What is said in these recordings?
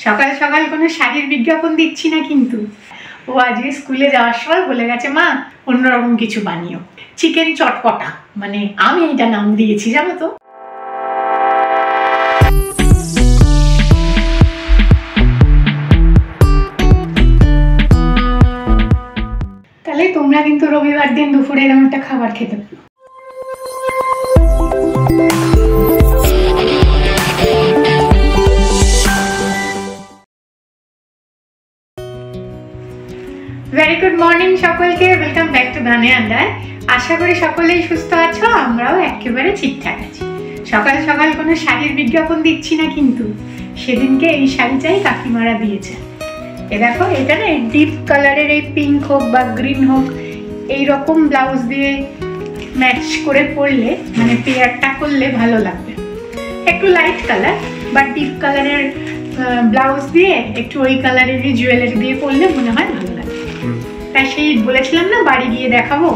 সকাল সকাল কোনো শাড়ির বিজ্ঞাপন দিচ্ছি না কিন্তু। ও আজকে স্কুলে যাওয়ার সময় বলে গেছে, মা অন্যরকম কিছু বানিও, চিকেন চটপটা, মানে আমি এটা নাম দিয়েছি জানো তো। তাহলে তোমরা কিন্তু রবিবার দিন দুপুরে এরকম একটা খাবার খেতে পারো। ভেরি গুড মর্নিং সকলকে, ওয়েলকাম ব্যাক টু ধানে আন্ডায়। আশা করি সকলেই সুস্থ আছো, আমরাও একেবারে ঠিকঠাক আছি। সকাল সকাল কোনো শাড়ির বিজ্ঞাপন দিচ্ছি না কিন্তু। সেদিনকে এই শাড়িটাই কাকিমারা দিয়েছে। এ দেখো, এটা না ডিপ কালারের, এই পিঙ্ক হোক বা গ্রিন হোক, এইরকম ব্লাউজ দিয়ে ম্যাচ করে পরলে, মানে পেয়ারটা করলে ভালো লাগবে। একটু লাইট কালার বা ডিপ কালারের ব্লাউজ দিয়ে একটু ওই কালারেরই জুয়েলারি দিয়ে পরলে মনে হয় ভালো লাগে। তাই সেই বলেছিলাম না বাড়ি গিয়ে দেখাবো,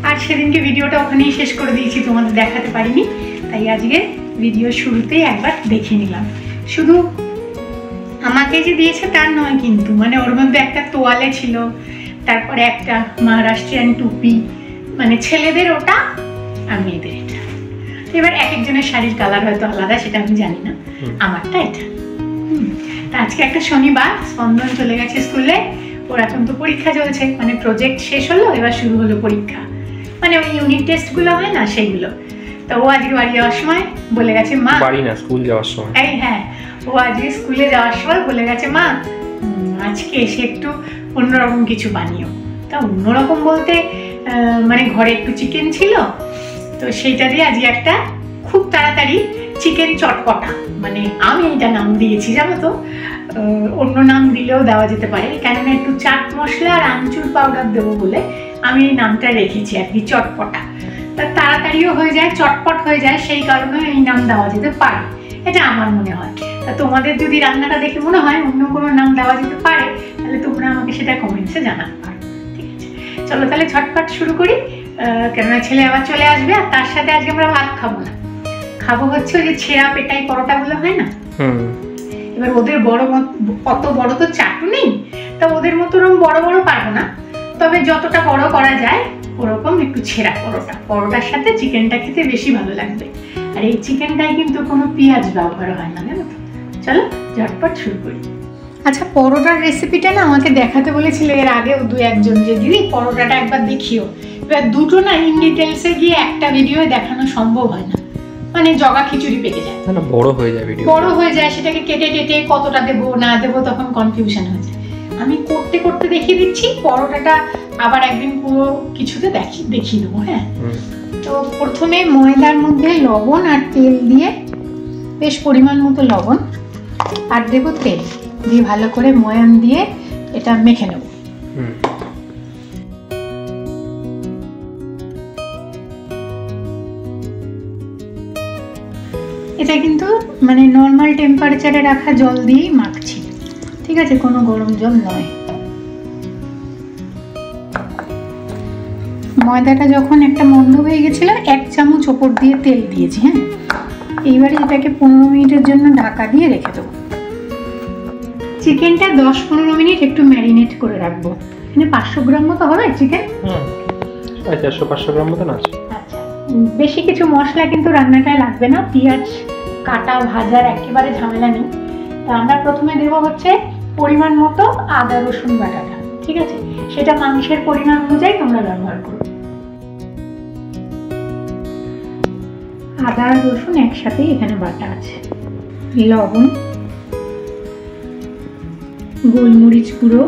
আর সেদিনকে ভিডিওটা ওখানেই শেষ করে দিয়েছি, তোমাদের দেখাতে পারিনি। তাই আজকে ভিডিও শুরুতেই একবার দেখে নিলাম। শুধু আমাকে যে দিয়েছে তার নয় কিন্তু, মানে ওর মধ্যে একটা তোয়ালে ছিল, তারপরে একটা মহারাষ্ট্রিয়ান টুপি, মানে ছেলেদের ওটা আর মেয়েদের এটা। এবার এক একজনের শাড়ির কালার হয়তো আলাদা, সেটা আমি জানি না, আমারটা এটা। তা আজকে একটা শনিবার, স্পন্দন চলে গেছে স্কুলে। ওর এখন তো পরীক্ষা চলছে, মানে প্রজেক্ট শেষ হলো, এবার শুরু হলো পরীক্ষা, মানে ওই ইউনিট টেস্ট গুলো হয় না সেইগুলো। তো ও আজকে বাড়ি যাওয়ার সময় বলে গেছে, মা, বাড়ি না স্কুল যাওয়ার সময়, এই হ্যাঁ, ও আজকে স্কুলে যাওয়ার সময় বলে গেছে, মা আজকে এসে একটু অন্যরকম কিছু বানিও। তা অন্যরকম বলতে মানে ঘরে একটু চিকেন ছিল, তো সেইটা দিয়ে আজকে একটা খুব তাড়াতাড়ি চিকেন চটপটা, মানে আমি এটা নাম দিয়েছি জানো তো। অন্য নাম দিলেও দেওয়া যেতে পারে, কেননা একটু চাট মশলা আর আমচুর পাউডার দেবো বলে আমি এই নামটা রেখেছি আর কি, চটপটা। তা তাড়াতাড়িও হয়ে যায়, চটপট হয়ে যায়, সেই কারণে এই নাম দেওয়া যেতে পারে, এটা আমার মনে হয়। তা তোমাদের যদি রান্নাটা দেখে মনে হয় অন্য কোনো নাম দেওয়া যেতে পারে, তাহলে তোমরা আমাকে সেটা কমেন্টসে জানাতে পারো, ঠিক আছে? চলো তাহলে ঝটপট শুরু করি, কেননা ছেলে আবার চলে আসবে। আর তার সাথে আজকে আমরা ভাত খাবো না, খাবো হচ্ছে ওই যে ছেঁড়া পেটাই পরোটাগুলো হয় না। এবার ওদের বড় অত বড় তো চাটু নেই, তা ওদের মতো ওরকম বড় বড় পারবো না, তবে যতটা বড় করা যায় ওরকম একটু ছেঁড়া পরোটা, পরোটার সাথে চিকেনটা খেতে বেশি ভালো লাগবে। আর এই চিকেনটাই কিন্তু কোনো পেঁয়াজ ব্যবহার হয় না, জানো তো। চলো ঝটপট শুরু করি। আচ্ছা, পরোটার রেসিপিটা না আমাকে দেখাতে বলেছিল এর আগেও দু একজন, যে দিদি পরোটাটা একবার দেখিও। এবার দুটো না ইন ডিটেলসে গিয়ে একটা ভিডিও দেখানো সম্ভব হয় না, মানে জগা খিচুড়ি পেকে যায়, না বড় হয়ে যায় ভিডিও, বড় হয়ে যায়, সেটাকে কেটে কেটে কতটা দেবো না দেবো তখন কনফিউশন হয়ে যায়। আমি করতে করতে দেখিয়ে দিচ্ছি, পরোটাটা আবার একদিন পুরো কিছুতে দেখিয়ে দেবো। হ্যাঁ, তো প্রথমে ময়দার মধ্যে লবণ আর তেল দিয়ে, বেশ পরিমাণ মতো লবণ আর দেবো তেল দিয়ে ভালো করে ময়ান দিয়ে এটা মেখে নেব। এটা কিন্তু মানে নর্মাল টেম্পারেচারে রাখা জল দিয়েই মাখছি, ঠিক আছে, কোনো গরম জল নয়। ময়দাটা যখন একটা মন্ড হয়ে গেছিল, 1 চামচ ওপর দিয়ে তেল দিয়েছি। হ্যাঁ, এইবারে এটাকে 15 মিনিটের জন্য ঢাকা দিয়ে রেখে দেবো। চিকেনটা 10-15 মিনিট একটু ম্যারিনেট করে রাখবো। এখানে 500 গ্রাম মতো হবে চিকেন, 400-500 গ্রাম মতো আছে। আচ্ছা, বেশি কিছু মশলা কিন্তু রান্নাটায় লাগবে না, পেঁয়াজ কাটা ভাজার একেবারে ঝামেলা নেই। তা আমরা প্রথমে দেবো হচ্ছে পরিমাণ মতো আদা রসুন বাটাটা, ঠিক আছে, সেটা মাংসের পরিমাণ অনুযায়ী তোমরা ব্যবহার করো। আদা আর রসুন একসাথেই এখানে বাটা আছে। লবণ, গোলমরিচ গুঁড়ো,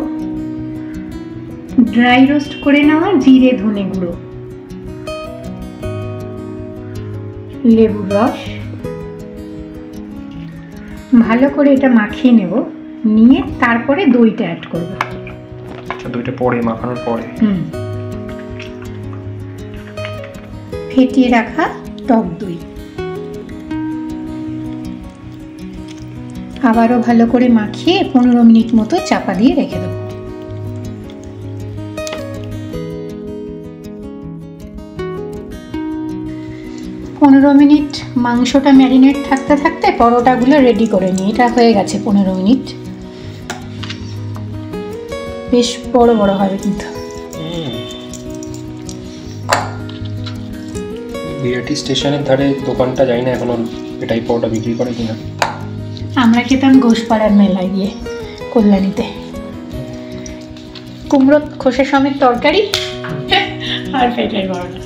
ড্রাই রোস্ট করে নেওয়া জিরে ধনে গুঁড়ো, লেবুর রস, ভালো করে এটা মাখিয়ে নেব, নিয়ে তারপরে দইটা অ্যাড করব। আচ্ছা, দইটা পরে মাখানোর পরে ফেটিয়ে রাখা টক দই আবারও ভালো করে মাখিয়ে 15 মিনিট মতো চাপা দিয়ে রেখে দেব। 15 15 মিনিট মাংসটা ম্যারিনেট থাকতে থাকতে পরোটাগুলো রেডি করে নিই। এটা হয়ে গেছে 15 মিনিট। বেশ বড় বড় হবে কিন্তু। বিআরটি স্টেশনের ধারে দোকানটা যাই না এখনো, এটাই পরোটা বিক্রি করে কিনা। আমরা খেতাম ঘোষপাড়ার মেলায় গিয়ে, কল্যাণীতে। কুমড়ো খোসা সমেত তরকারি আর পেটের বড়টা।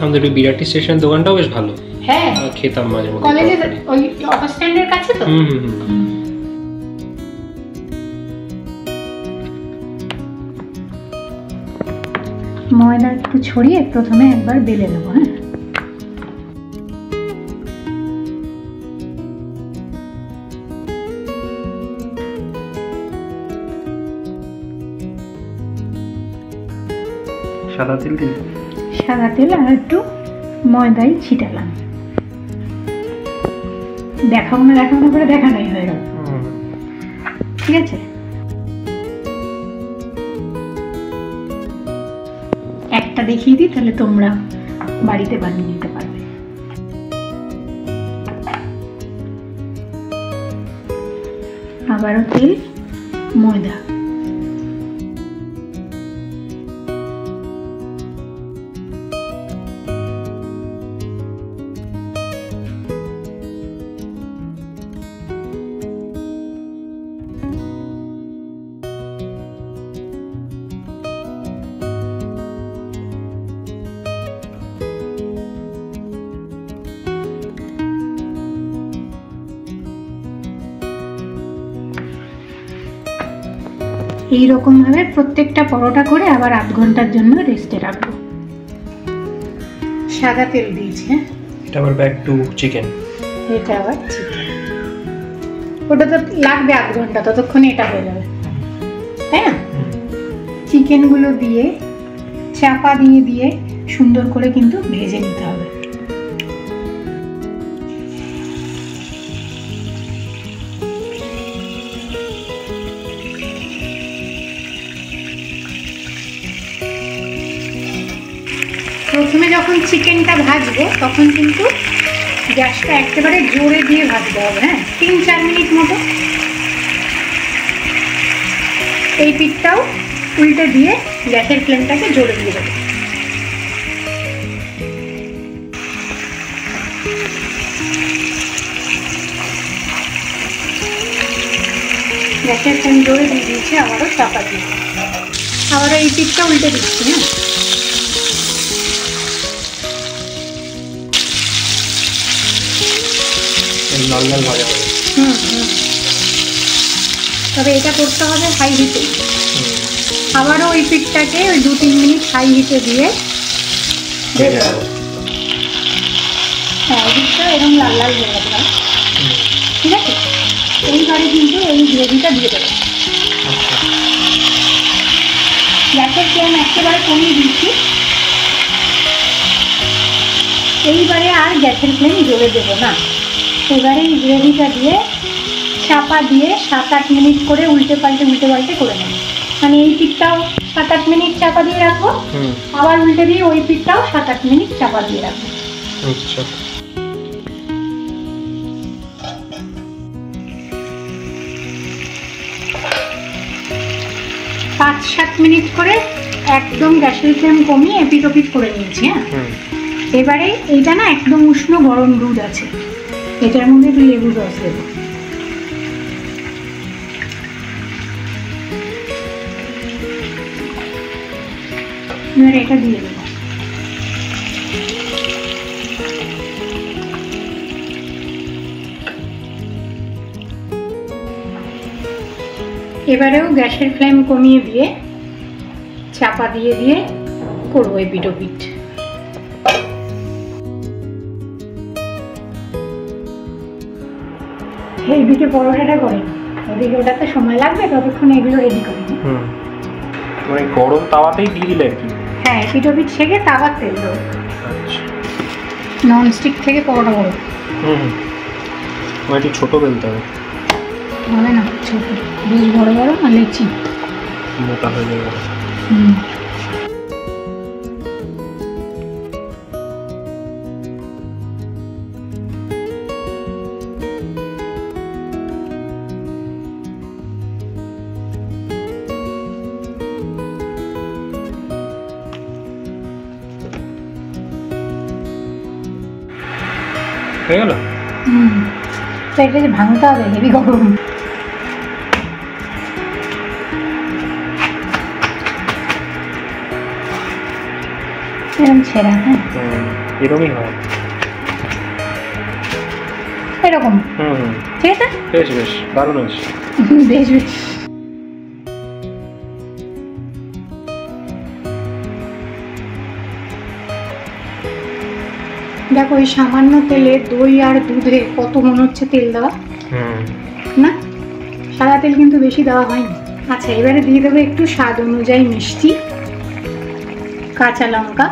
আমাদের ওই বিআরটি স্টেশনের দোকানটাও বেশ ভালো। হ্যাঁ, খেতাম মাঝে মধ্যে। কলেজের ওই অটো স্ট্যান্ডের কাছে তো। ময়দা একটু ছড়িয়ে প্রথমে একবার বেলে নেবো। হ্যাঁ, সাদা তেল দিন। সাদা তেল আর একটু ময়দাই ছিটালাম। দেখাবো না করে দেখানোই হয়ে গেল। ঠিক আছে, একটা দেখিয়ে দিই, তাহলে তোমরা বাড়িতে বানিয়ে নিতে পারবে। আবারও তেল, ময়দা। এইরকম ভাবে প্রত্যেকটা পরোটা করে আবার আধ ঘন্টার জন্য রেস্টে রাখবো। সাদা তেল দিয়েছি। এটা আবার ব্যাক টু চিকেন। এটা আবার চিকেন। ওটা তো লাগবে আধ ঘন্টা, ততক্ষণে এটা হয়ে যাবে, তাই না? চিকেনগুলো দিয়ে চাপা দিয়ে সুন্দর করে কিন্তু ভেজে নিতে হবে। প্রথমে যখন চিকেনটা ভাজবো তখন কিন্তু গ্যাসটা একেবারে জোরে দিয়ে ভাজতে হবে। হ্যাঁ, 3-4 মিনিট মতো। এই পিঠটাও উল্টে দিয়ে গ্যাসের ফ্লেমটাকে জোরে দিয়ে দেবো। গ্যাসের ফ্লেম জোরে দিয়ে দিয়েছি, আবারও চাপা দিয়ে আবারও এই পিঠটা উল্টে দিচ্ছি। হ্যাঁ, লাল লাল ভাজা হবে। তবে এটা করতে হবে হাই হিটে। আবারও ওই পিঠটাকে ওই 2-3 মিনিট হাই হিটে দিয়ে দেবো। হ্যাঁ, পিঠটা এরকম লাল লাল হয়ে যাবে। ঠিক আছে, এইবারে কিন্তু এই গ্রেভিটা দিয়ে দেবো। গ্যাসের ফ্লেম একেবারে কমিয়ে দিচ্ছি। এইবারে আর গ্যাসের ফ্লেম জোরে দেবো না। এবারে এই গ্রেভিটা দিয়ে চাপা দিয়ে 7-8 মিনিট করে উল্টে পাল্টে করে নেব। মানে এই পিঠটাও 7-8 মিনিট চাপা দিয়ে রাখবো, আবার উল্টে দিয়ে ওই পিঠটাও 7-8 মিনিট চাপা দিয়ে রাখবো। আচ্ছা, 5-7 মিনিট করে একদম গ্যাসের ফ্লেম কমিয়ে এপিট ওপিট করে নিয়েছি। হ্যাঁ, এবারে এইটা না একদম উষ্ণ গরম দুধ আছে, এটার মধ্যে একটু লেবু রস দেবো। এবার এটা দিয়ে দেবো। এবারেও গ্যাসের ফ্লেম কমিয়ে দিয়ে চাপা দিয়ে করবো এপিট ওপিট। এইদিকে পরোটাটা করে, ওদিকে ওটাতে সময় লাগবে, ততক্ষণ এগুলো রেডি করে নিই। মানে গরম তাওয়াতেই দিয়ে দিলে আর কি? হ্যাঁ, এপিট ওপিট ছেঁকে তাওয়ার তেল দেবো। আচ্ছা, ননস্টিক থেকে পরোটা করবো। একটু ছোট বেলতে হবে। হবে না, ছোট বেশ বড় বড় না, লেচি মোটা হয়ে যাবে। হয়ে গেল। তো এটা যে ভাঙতে হবে, হেভি গরম। এরকম ছেঁড়া, হ্যাঁ এরকমই হয়, এরকম। ঠিক আছে, বেশ বেশ দারুণ হয়েছে। বেশ বেশ। দেখো ওই সামান্য তেলে দই আর দুধে কত মনে হচ্ছে তেল দেওয়া, না সাদা তেল কিন্তু বেশি দেওয়া হয়নি। আচ্ছা, এবারে দিয়ে দেবো একটু স্বাদ অনুযায়ী মিষ্টি, কাঁচা লঙ্কা,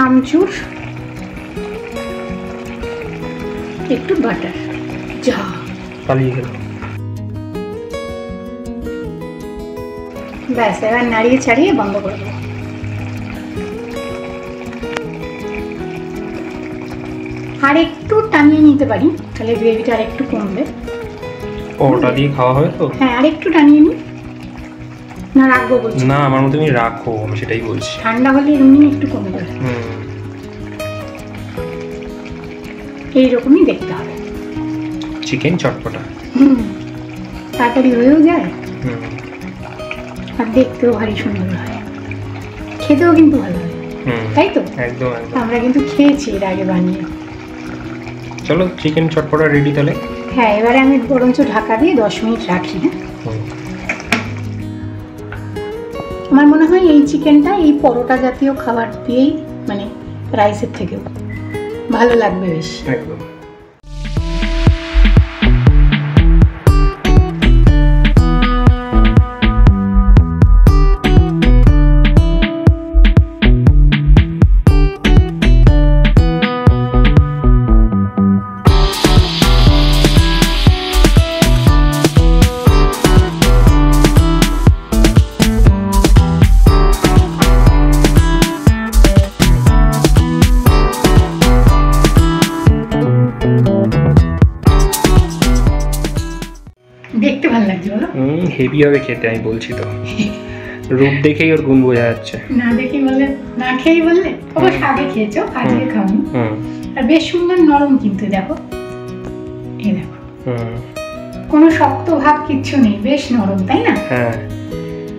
আমচুর, একটু বাটার। যা পালিয়ে গেল। ব্যাস, এবার নাড়িয়ে ছাড়িয়ে বন্ধ করে দেবো। আর একটু টানিয়ে নিতে পারি, তাহলে গ্রেভিটা আর একটু কমবে। ওটা দিয়ে খাওয়া হবে তো? হ্যাঁ, আর একটু টানিয়ে নি, না রাখবো বলছি? না, আমার মতো তুমি রাখো, আমি সেটাই বলছি। ঠান্ডা হলে এমনি একটু কমে যাবে। এইরকমই দেখতে হবে। চিকেন চটপটা। তাড়াতাড়ি হয়েও যায় আর দেখতেও ভারী সুন্দর হয়, খেতেও কিন্তু ভালো হয়, তাই তো? একদম একদম। আমরা কিন্তু খেয়েছি এর আগে বানিয়ে। চলো চিকেন চটপটা রেডি তাহলে। হ্যাঁ, এবারে আমি বরঞ্চ ঢাকা দিয়ে 10 মিনিট রাখি। হ্যাঁ, আমার মনে হয় এই চিকেনটা এই পরোটা জাতীয় খাবার দিয়েই, মানে রাইসের থেকেও ভালো লাগবে বেশ। একদম। দেখতে ভালো লাগছে বলো? হেভি হবে খেতে, আমি বলছি তো। রূপ দেখেই ওর গুণ বোঝা যাচ্ছে। না দেখি বললে, না খেয়েই বললে? অবশ্য আগে খেয়েছো, আজকে খাওনি। আর বেশ সুন্দর নরম কিন্তু, দেখো এই দেখো, কোনো শক্ত ভাব কিচ্ছু নেই, বেশ নরম, তাই না? হ্যাঁ।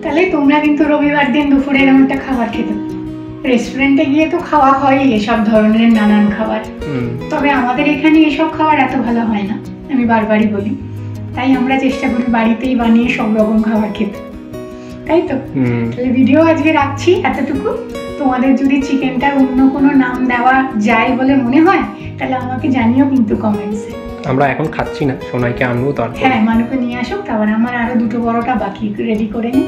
তাহলে তোমরা কিন্তু রবিবার দিন দুপুরে এরকমটা খাবার খেতে, রেস্টুরেন্টে গিয়ে তো খাওয়া হয় এসব ধরনের নানান খাবার, তবে আমাদের এখানে এসব খাবার এত ভালো হয় না, আমি বারবারই বলি। তাই আমরা চেষ্টা করি বাড়িতেই বানিয়ে সব রকম খাবার খেতে, তাই তো? তাহলে ভিডিও আজকে রাখছি এতটুকু। তোমাদের যদি চিকেনটার অন্য কোনো নাম দেওয়া যায় বলে মনে হয়, তাহলে আমাকে জানিও কিন্তু কমেন্টসে। আমরা এখন খাচ্ছি না, সোনাইকে আনবো তারপর। হ্যাঁ, মানুকে নিয়ে আসো, তারপর আমার আরো 2টো পরোটা বাকি রেডি করে নিই।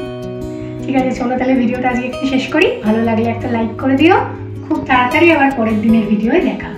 ঠিক আছে, চলো তাহলে ভিডিওটা আজকে শেষ করি। ভালো লাগলে একটা লাইক করে দিও। খুব তাড়াতাড়ি আবার পরের দিনের ভিডিওয় দেখা।